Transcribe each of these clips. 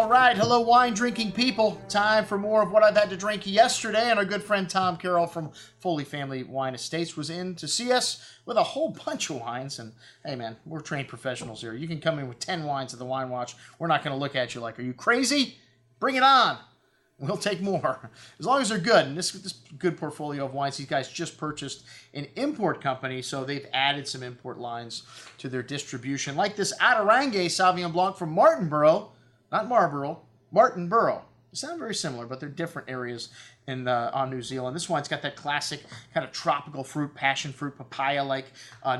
All right, hello wine-drinking people. Time for more of what I've had to drink yesterday, and our good friend Tom Carroll from Foley Family Wine Estates was in to see us with a whole bunch of wines. And hey man, we're trained professionals here. You can come in with 10 wines at the Wine Watch. We're not going to look at you like, are you crazy? Bring it on. We'll take more, as long as they're good. And this good portfolio of wines, these guys just purchased an import company, so they've added some import lines to their distribution. Like this Rangi Sauvignon Blanc from Martinborough, not Marlborough, Martinborough. They sound very similar, but they're different areas on New Zealand. This one's got that classic kind of tropical fruit, passion fruit, papaya-like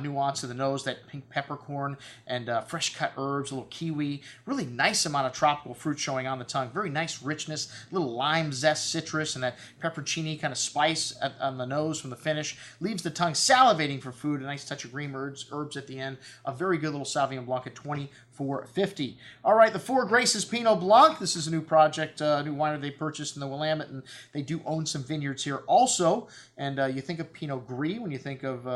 nuance to the nose, that pink peppercorn and fresh-cut herbs, a little kiwi. Really nice amount of tropical fruit showing on the tongue. Very nice richness, a little lime zest, citrus, and that pepperoncini kind of spice on the nose from the finish. Leaves the tongue salivating for food. A nice touch of green herbs at the end. A very good little Sauvignon Blanc at $24.50. All right, the Four Graces Pinot Blanc. This is a new project, a new winery they purchased in the Willamette, and they do own some vineyards here also. And you think of Pinot Gris when you think of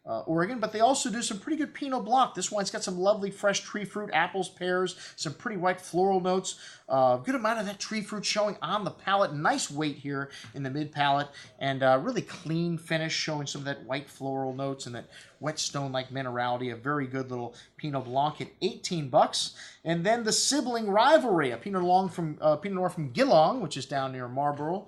Oregon, but they also do some pretty good Pinot Blanc. This wine's got some lovely fresh tree fruit, apples, pears, some pretty white floral notes. Good amount of that tree fruit showing on the palate. Nice weight here in the mid palate, and really clean finish, showing some of that white floral notes and that whetstone-like minerality. A very good little Pinot Blanc at $18. And then the Sibling Rivalry, a Pinot Noir from Geelong, which is down near Melbourne.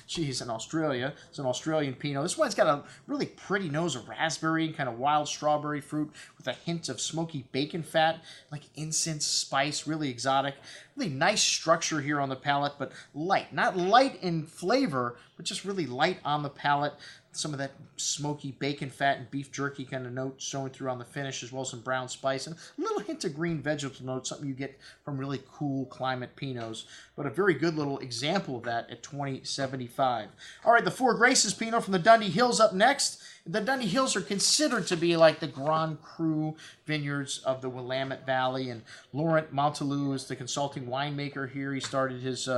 Geez, in Australia. It's an Australian Pinot. This one's got a really pretty nose of raspberry and kind of wild strawberry fruit with a hint of smoky bacon fat, like incense spice, really exotic. Really nice structure here on the palate, but light. Not light in flavor, but just really light on the palate. Some of that smoky bacon fat and beef jerky kind of note showing through on the finish, as well as some brown spice and a little hint of green vegetable note, something you get from really cool climate Pinots. But a very good little example of that at $20.75. All right, the Four Graces Pinot from the Dundee Hills up next. The Dundee Hills are considered to be like the Grand Cru vineyards of the Willamette Valley, and Laurent Montelou is the consulting winemaker here. He started his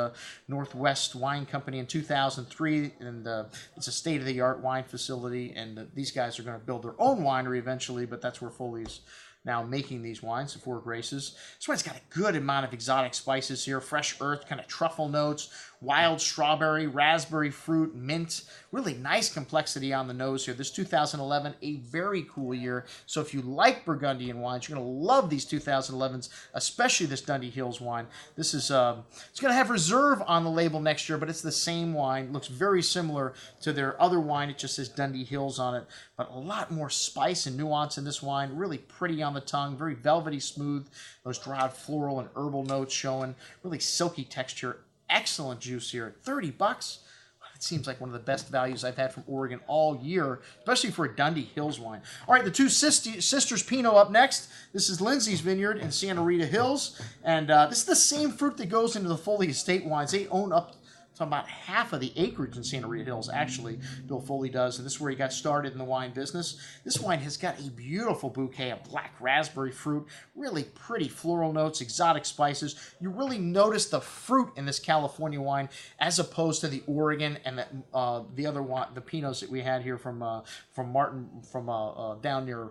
Northwest Wine Company in 2003, and it's a state-of-the-art wine facility, and these guys are going to build their own winery eventually, but that's where Foley's now making these wines, the Four Graces. This one's got a good amount of exotic spices here, fresh earth, kind of truffle notes, wild strawberry, raspberry fruit, mint. Really nice complexity on the nose here. This 2011, a very cool year. So if you like Burgundian wines, you're going to love these 2011s, especially this Dundee Hills wine. This is it's going to have reserve on the label next year, but it's the same wine. Looks very similar to their other wine. It just says Dundee Hills on it, but a lot more spice and nuance in this wine. Really pretty on the tongue, very velvety smooth. Those dried floral and herbal notes showing. Really silky texture. Excellent juice here at $30. It seems like one of the best values I've had from Oregon all year, especially for a Dundee Hills wine. All right, the Two Sisters Pinot up next. This is Lindsay's Vineyard in Santa Rita Hills, and this is the same fruit that goes into the Foley Estate wines. They own up to about half of the acreage in Santa Rita Hills, actually, Bill Foley does, and this is where he got started in the wine business. This wine has got a beautiful bouquet of black raspberry fruit, really pretty floral notes, exotic spices. You really notice the fruit in this California wine as opposed to the Oregon and the other wine, the Pinots that we had here from down near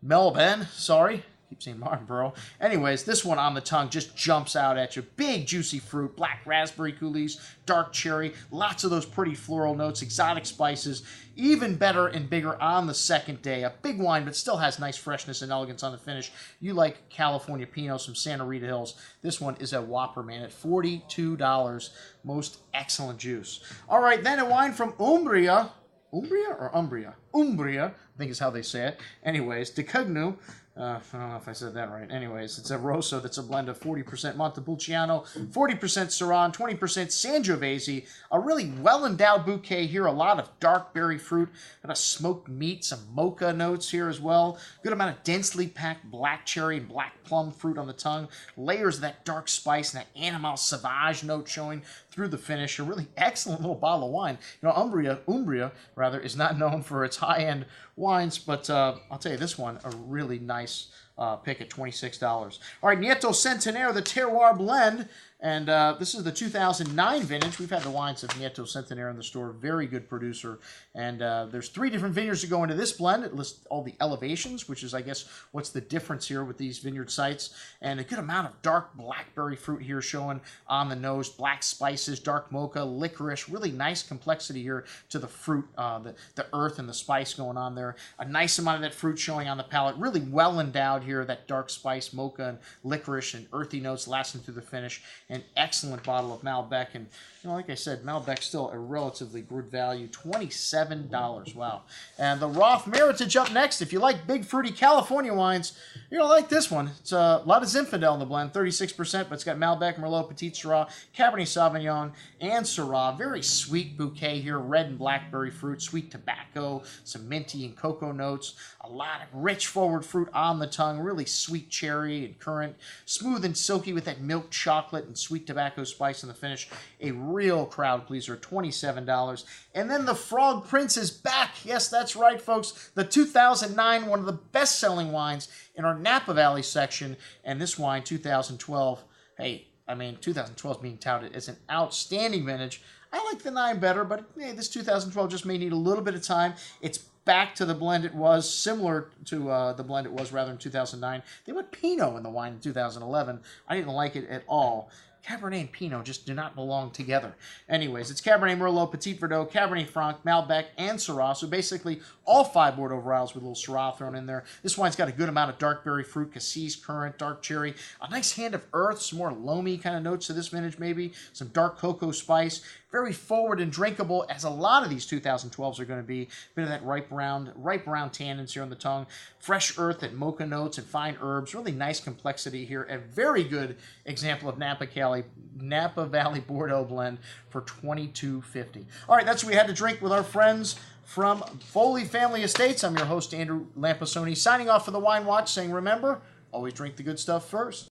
Melbourne. Sorry. Keep saying Martinborough. Anyways, this one on the tongue just jumps out at you. Big juicy fruit, black raspberry coulis, dark cherry, lots of those pretty floral notes, exotic spices. Even better and bigger on the second day. A big wine, but still has nice freshness and elegance on the finish. You like California Pinots from Santa Rita Hills. This one is a whopper, man, at $42. Most excellent juice. All right, then a wine from Umbria. Umbria or Umbria? Umbria, I think is how they say it. Anyways, De Cugno. I don't know if I said that right. Anyways, it's a Rosso that's a blend of 40% Montepulciano, 40% Syrah, 20% Sangiovese. A really well-endowed bouquet here. A lot of dark berry fruit. Got a smoked meat, some mocha notes here as well. Good amount of densely packed black cherry and black plum fruit on the tongue. Layers of that dark spice and that Animal Sauvage note showing through the finish. A really excellent little bottle of wine. You know, Umbria is not known for its high-end wines, but I'll tell you, this one, a really nice pick at $26. All right, Nieto Centenaire, the Terroir Blend, And this is the 2009 vintage. We've had the wines of Nieto Centenaire in the store. Very good producer. And there's 3 different vineyards to go into this blend. It lists all the elevations, which is, I guess, what's the difference here with these vineyard sites. And a good amount of dark blackberry fruit here showing on the nose. Black spices, dark mocha, licorice. Really nice complexity here to the fruit, the earth and the spice going on there. A nice amount of that fruit showing on the palate. Really well endowed here. That dark spice, mocha, and licorice and earthy notes lasting through the finish. An excellent bottle of Malbec, and like I said, Malbec's still a relatively good value, $27. Wow. And the Roth Meritage up next. If you like big fruity California wines, you're gonna like this one. It's a lot of Zinfandel in the blend, 36%, but it's got Malbec, Merlot, Petit Syrah, Cabernet Sauvignon, and Syrah. Very sweet bouquet here, red and blackberry fruit, sweet tobacco, some minty and cocoa notes, a lot of rich forward fruit on the tongue, really sweet cherry and currant, smooth and silky with that milk chocolate and sweet tobacco spice in the finish. A real crowd pleaser, $27. And then the Frog Prince is back. Yes, that's right, folks. The 2009, one of the best-selling wines in our Napa Valley section. And this wine, 2012, hey, I mean, 2012 is being touted as an outstanding vintage. I like the 9 better, but hey, this 2012 just may need a little bit of time. It's back to the blend it was, similar to the blend it was rather in 2009. They went Pinot in the wine in 2011. I didn't like it at all. Cabernet and Pinot just do not belong together. Anyways, it's Cabernet Merlot, Petit Verdot, Cabernet Franc, Malbec, and Syrah. So basically, all 5 Bordeaux varieties with a little Syrah thrown in there. This wine's got a good amount of dark berry fruit, cassis, currant, dark cherry, a nice hand of earth, some more loamy kind of notes to this vintage maybe, some dark cocoa spice. Very forward and drinkable, as a lot of these 2012s are going to be. A bit of that ripe brown tannins here on the tongue. Fresh earth and mocha notes and fine herbs. Really nice complexity here. A very good example of Napa Valley Bordeaux blend for $22.50. All right, that's what we had to drink with our friends from Foley Family Estates. I'm your host, Andrew Lamposoni, signing off for the Wine Watch, saying remember, always drink the good stuff first.